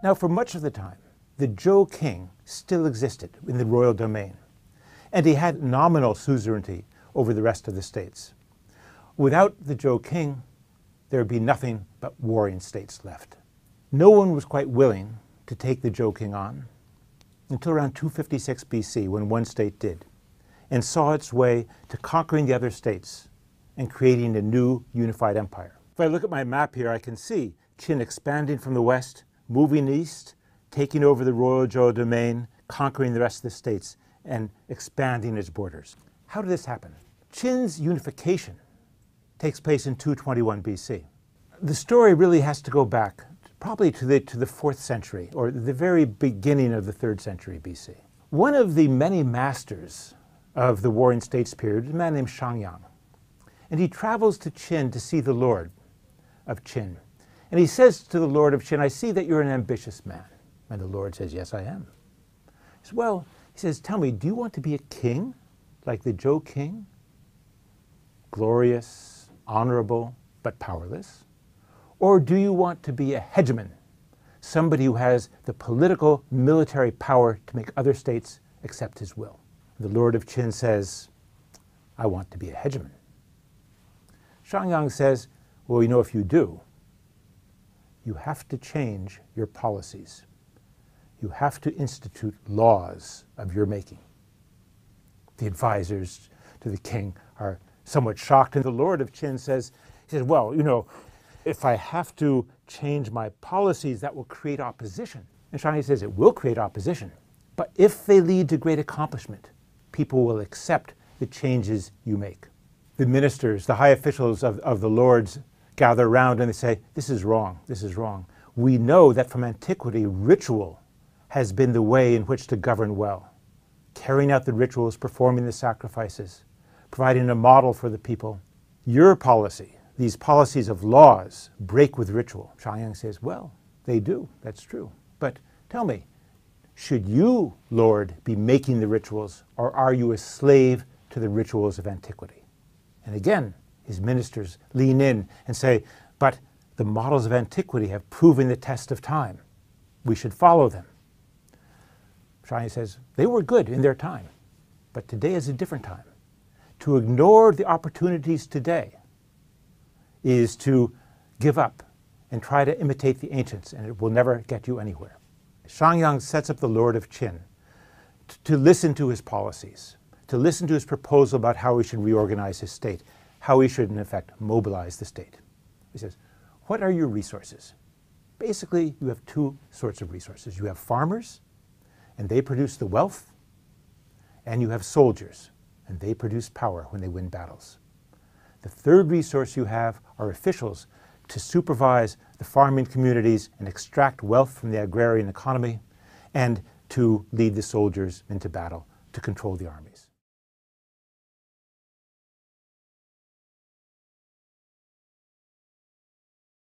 Now, for much of the time, the Zhou king still existed in the royal domain, and he had nominal suzerainty over the rest of the states. Without the Zhou king, there would be nothing but warring states left. No one was quite willing to take the Zhou king on until around 256 BC, when one state did, and saw its way to conquering the other states and creating a new unified empire. If I look at my map here, I can see Qin expanding from the west, moving east, taking over the royal Zhou domain, conquering the rest of the states, and expanding its borders. How did this happen? Qin's unification takes place in 221 BC. The story really has to go back probably to the 4th century, or the very beginning of the 3rd century BC. One of the many masters of the Warring States period is a man named Shangyang. And he travels to Qin to see the Lord of Qin. And he says to the Lord of Qin, "I see that you're an ambitious man." And the Lord says, "Yes, I am." He says, "Well," he says, "tell me, do you want to be a king like the Zhou king? Glorious, honorable, but powerless? Or do you want to be a hegemon, somebody who has the political, military power to make other states accept his will?" The Lord of Qin says, "I want to be a hegemon." Shangyang says, "Well, you know, if you do, you have to change your policies. You have to institute laws of your making." The advisors to the king are somewhat shocked, and the Lord of Qin says, "Well, you know, if I have to change my policies, that will create opposition." And Shangyang says, "It will create opposition, but if they lead to great accomplishment, people will accept the changes you make." The ministers, the high officials of the lords gather around and they say, "This is wrong, this is wrong. We know that from antiquity, ritual has been the way in which to govern well. Carrying out the rituals, performing the sacrifices, providing a model for the people. Your policy, these policies of laws, break with ritual." Shangyang says, "Well, they do, that's true. But tell me, should you, Lord, be making the rituals, or are you a slave to the rituals of antiquity?" And again, his ministers lean in and say, "But the models of antiquity have proven the test of time. We should follow them." Shangyang says, "They were good in their time, but today is a different time. To ignore the opportunities today is to give up and try to imitate the ancients, and it will never get you anywhere." Shangyang sets up the Lord of Qin to listen to his policies, to listen to his proposal about how he should reorganize his state, how he should, in effect, mobilize the state. He says, "What are your resources?" Basically, you have two sorts of resources. You have farmers, and they produce the wealth, and you have soldiers, and they produce power when they win battles. The third resource you have are officials to supervise the farming communities and extract wealth from the agrarian economy, and to lead the soldiers into battle to control the armies.